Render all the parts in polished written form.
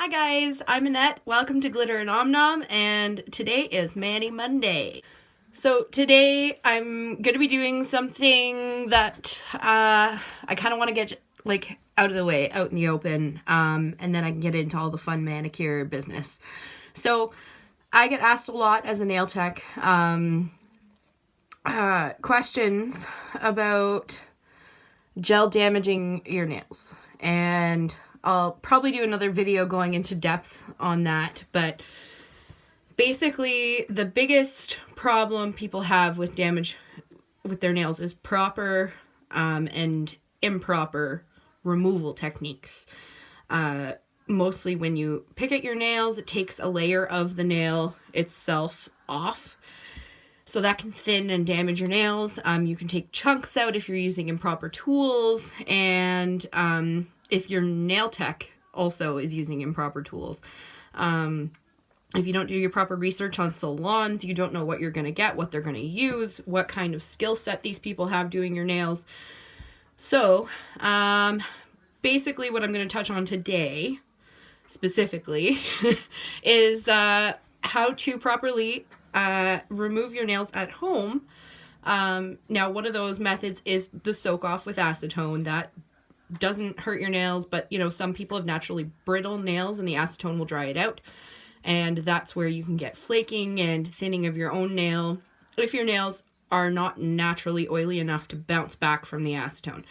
Hi guys, I'm Annette. Welcome to Glitter and Omnom, and today is Mani Monday. So today I'm going to be doing something that I kind of want to get out of the way, out in the open, and then I can get into all the fun manicure business. So I get asked a lot as a nail tech questions about gel damaging your nails, and I'll probably do another video going into depth on that, but basically the biggest problem people have with damage with their nails is proper and improper removal techniques. Mostly when you pick at your nails, it takes a layer of the nail itself off. So that can thin and damage your nails. You can take chunks out if you're using improper tools, and if your nail tech also is using improper tools. If you don't do your proper research on salons, you don't know what you're going to get, what they're going to use, what kind of skill set these people have doing your nails. So basically what I'm going to touch on today, specifically, is how to properly remove your nails at home. Now, one of those methods is the soak off with acetone. That doesn't hurt your nails, but some people have naturally brittle nails and the acetone will dry it out, and that's where you can get flaking and thinning of your own nail if your nails are not naturally oily enough to bounce back from the acetone.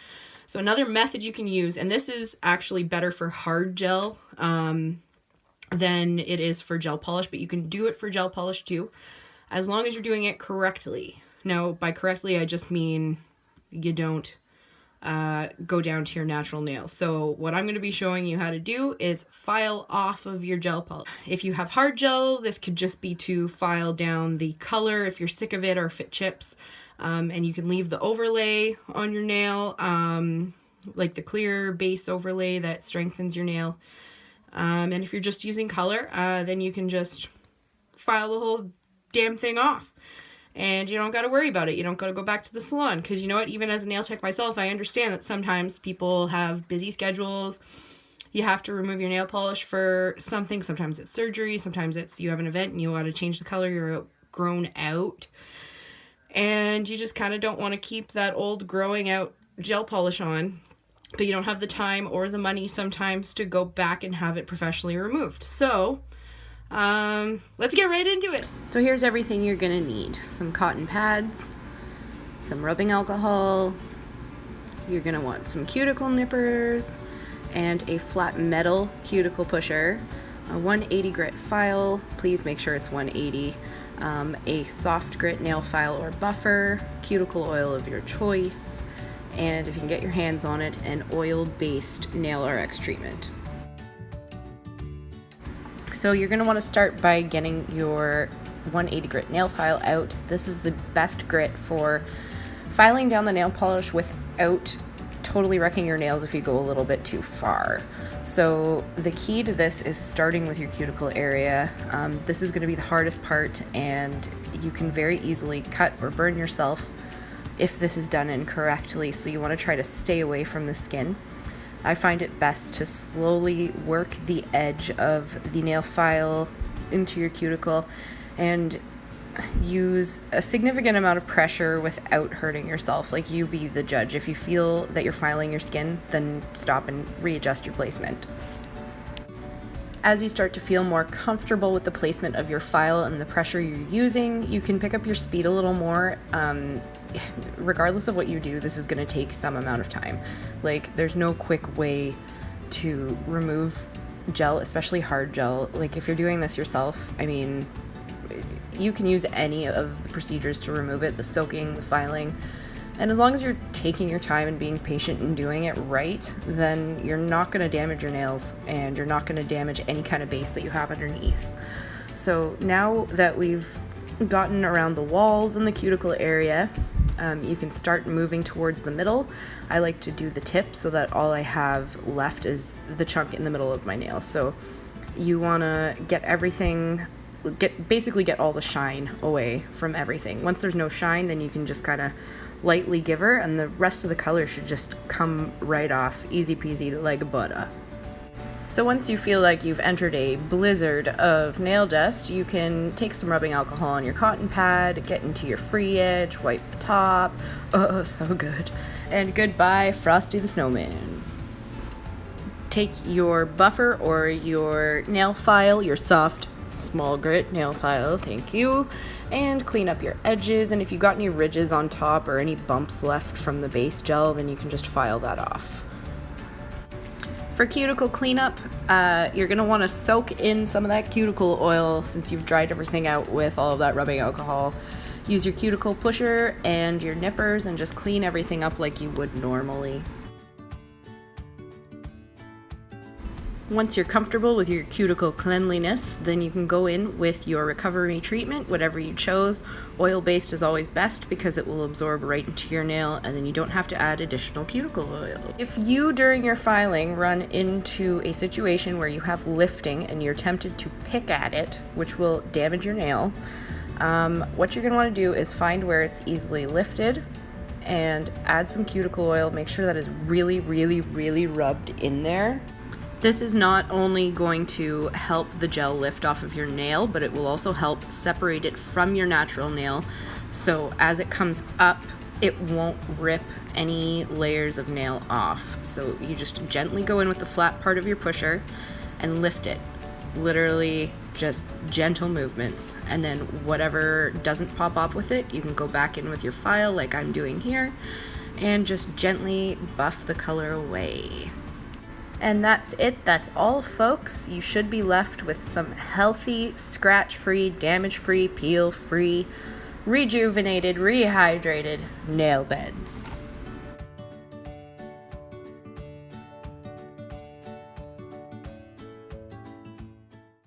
So another method you can use, and this is actually better for hard gel than it is for gel polish, but you can do it for gel polish too, as long as you're doing it correctly. Now, by correctly, I just mean you don't go down to your natural nails. So what I'm going to be showing you how to do is file off of your gel polish. If you have hard gel, this could just be to file down the color if you're sick of it or if it chips. And you can leave the overlay on your nail, like the clear base overlay that strengthens your nail. And if you're just using color, then you can just file the whole damn thing off. And you don't got to worry about it. You don't got to go back to the salon, because you know what? Even as a nail tech myself, I understand that sometimes people have busy schedules. You have to remove your nail polish for something. Sometimes it's surgery. Sometimes it's you have an event and you want to change the color. You're grown out. And you just kind of don't want to keep that old growing out gel polish on. But you don't have the time or the money sometimes to go back and have it professionally removed. So let's get right into it. So here's everything you're gonna need. Some cotton pads, some rubbing alcohol, you're gonna want some cuticle nippers, and a flat metal cuticle pusher, a 180 grit file, please make sure it's 180, a soft grit nail file or buffer, cuticle oil of your choice, and if you can get your hands on it, an oil-based nail RX treatment. So you're going to want to start by getting your 180 grit nail file out. This is the best grit for filing down the nail polish without totally wrecking your nails if you go a little bit too far. So the key to this is starting with your cuticle area. This is going to be the hardest part, and you can very easily cut or burn yourself if this is done incorrectly, so you want to try to stay away from the skin. I find it best to slowly work the edge of the nail file into your cuticle and use a significant amount of pressure without hurting yourself. Like, you be the judge. If you feel that you're filing your skin, then stop and readjust your placement. As you start to feel more comfortable with the placement of your file and the pressure you're using, you can pick up your speed a little more. Regardless of what you do, this is going to take some amount of time. Like, there's no quick way to remove gel, especially hard gel. Like, if you're doing this yourself, I mean, you can use any of the procedures to remove it, the soaking, the filing, and as long as you're taking your time and being patient and doing it right, then you're not going to damage your nails, and you're not going to damage any kind of base that you have underneath. So now that we've gotten around the walls and the cuticle area, you can start moving towards the middle. I like to do the tip so that all I have left is the chunk in the middle of my nail. So you want to get everything, basically get all the shine away from everything. Once there's no shine, then you can just kind of lightly give her, and the rest of the color should just come right off, easy peasy like butter. So once you feel like you've entered a blizzard of nail dust, you can take some rubbing alcohol on your cotton pad, get into your free edge, wipe the top. Oh, so good. And goodbye, Frosty the Snowman. Take your buffer or your nail file, your soft, small grit nail file, thank you, and clean up your edges. And if you got any ridges on top or any bumps left from the base gel, then you can just file that off. For cuticle cleanup, you're going to want to soak in some of that cuticle oil since you've dried everything out with all of that rubbing alcohol. Use your cuticle pusher and your nippers and just clean everything up like you would normally. Once you're comfortable with your cuticle cleanliness, then you can go in with your recovery treatment, whatever you chose. Oil-based is always best because it will absorb right into your nail, and then you don't have to add additional cuticle oil. If you, during your filing, run into a situation where you have lifting and you're tempted to pick at it, which will damage your nail, what you're going to want to do is find where it's easily lifted and add some cuticle oil. Make sure that is really, really, really rubbed in there. This is not only going to help the gel lift off of your nail, but it will also help separate it from your natural nail. So as it comes up, it won't rip any layers of nail off. So you just gently go in with the flat part of your pusher and lift it. Literally just gentle movements. And then whatever doesn't pop up with it, you can go back in with your file like I'm doing here and just gently buff the color away. And that's it. That's all, folks. You should be left with some healthy, scratch-free, damage-free, peel-free, rejuvenated, rehydrated nail beds.